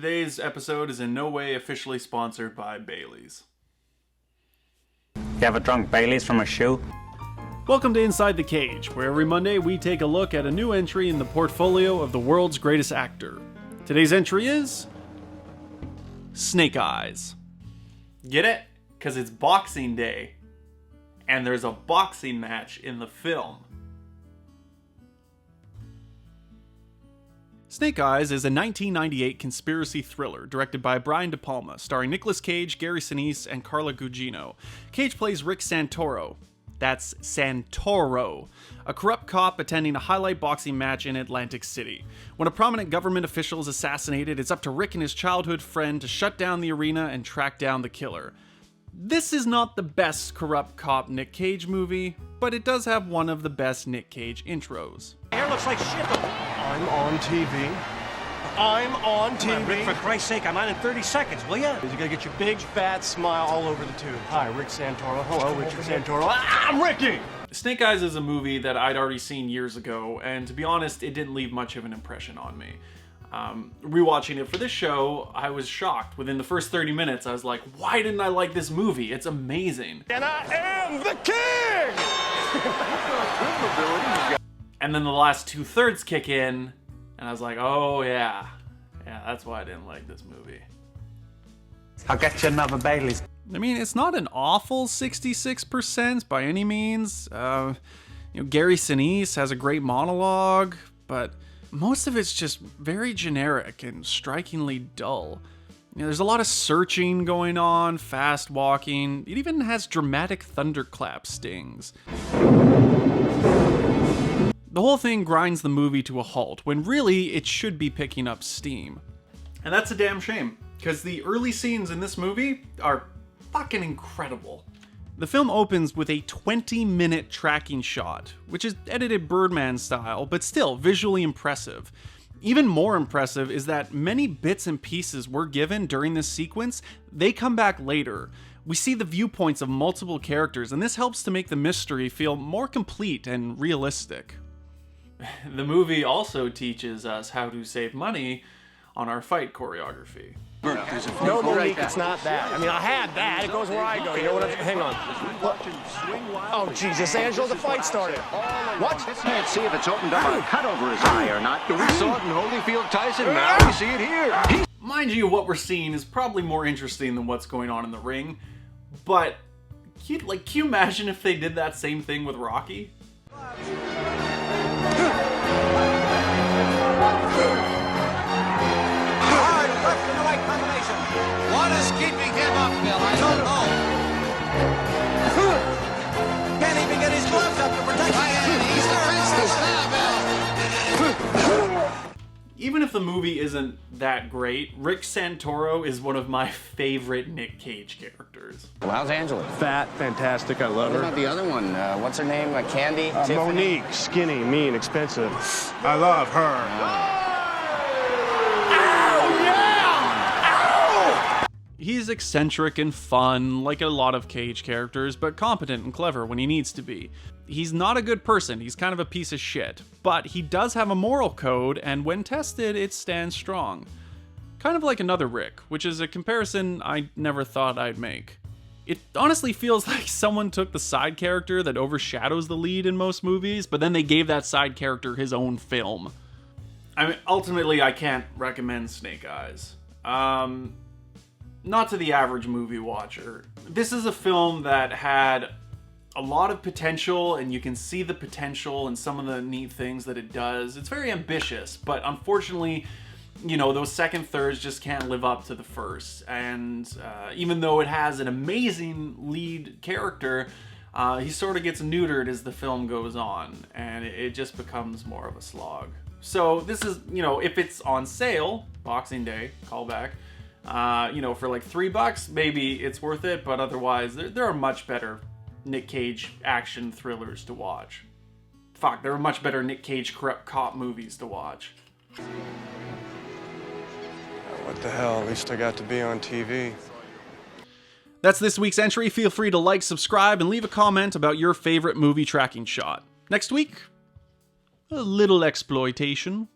Today's episode is in no way officially sponsored by Bailey's. You ever drunk Bailey's from a shoe? Welcome to Inside the Cage, where every Monday we take a look at a new entry in the portfolio of the world's greatest actor. Today's entry is... Snake Eyes. Get it? Because it's Boxing Day. And there's a boxing match in the film. Snake Eyes is a 1998 conspiracy thriller directed by Brian De Palma, starring Nicolas Cage, Gary Sinise, and Carla Gugino. Cage plays Rick Santoro. That's Santoro, a corrupt cop attending a highlight boxing match in Atlantic City. When a prominent government official is assassinated, it's up to Rick and his childhood friend to shut down the arena and track down the killer. This is not the best corrupt cop Nick Cage movie, but it does have one of the best Nick Cage intros. Hair looks like shit. I'm on TV. I'm on TV. Rick, for Christ's sake, I'm on in 30 seconds, will ya? You gotta get your big fat smile all over the tube. Hi, Rick Santoro. Hello, Richard Santoro. I'm Ricky! Snake Eyes is a movie that I'd already seen years ago, and to be honest, it didn't leave much of an impression on me. Rewatching it for this show, I was shocked. Within the first 30 minutes, I was like, why didn't I like this movie? It's amazing. And I am the king! And then the last 2/3 kick in, and I was like, oh yeah. Yeah, that's why I didn't like this movie. I'll get you another Bailey's. I mean, it's not an awful 66% by any means. Gary Sinise has a great monologue, but most of it's just very generic and strikingly dull. There's a lot of searching going on, fast walking. It even has dramatic thunderclap stings. The whole thing grinds the movie to a halt, when really it should be picking up steam. And that's a damn shame, because the early scenes in this movie are fucking incredible. The film opens with a 20-minute tracking shot, which is edited Birdman style, but still visually impressive. Even more impressive is that many bits and pieces we're given during this sequence, they come back later. We see the viewpoints of multiple characters, and this helps to make the mystery feel more complete and realistic. The movie also teaches us how to save money on our fight choreography. No, Monique, it's not that. I mean, I had that. It goes where I go. You know what I'm... Hang on. What? Oh, Jesus, Angelo, the fight started. What? Can't see if it's opened up a cut over his eye or not. We saw it in Holyfield Tyson. Now we see it here. Mind you, what we're seeing is probably more interesting than what's going on in the ring, but can you imagine if they did that same thing with Rocky? What is keeping him up, Bill? I don't know. Can't even get his gloves up to protect him. He's defenseless now, Bill. Even if the movie isn't that great, Rick Santoro is one of my favorite Nick Cage characters. Well, how's Angela? Fat, fantastic, I love What her. about the other one? What's her name? Candy? Tiffany? Monique, skinny, mean, expensive. I love her. He's eccentric and fun, like a lot of Cage characters, but competent and clever when he needs to be. He's not a good person, he's kind of a piece of shit, but he does have a moral code, and when tested, it stands strong. Kind of like another Rick, which is a comparison I never thought I'd make. It honestly feels like someone took the side character that overshadows the lead in most movies, but then they gave that side character his own film. I mean, ultimately, I can't recommend Snake Eyes. Not to the average movie watcher. This is a film that had a lot of potential, and you can see the potential and some of the neat things that it does. It's very ambitious, but unfortunately, those second thirds just can't live up to the first. And even though it has an amazing lead character, he sort of gets neutered as the film goes on, and it just becomes more of a slog. So this is, if it's on sale, Boxing Day, callback, for like $3, maybe it's worth it, but otherwise, there are much better Nick Cage action thrillers to watch. Fuck, there are much better Nick Cage corrupt cop movies to watch. What the hell? At least I got to be on TV. That's this week's entry. Feel free to like, subscribe, and leave a comment about your favorite movie tracking shot. Next week, a little exploitation.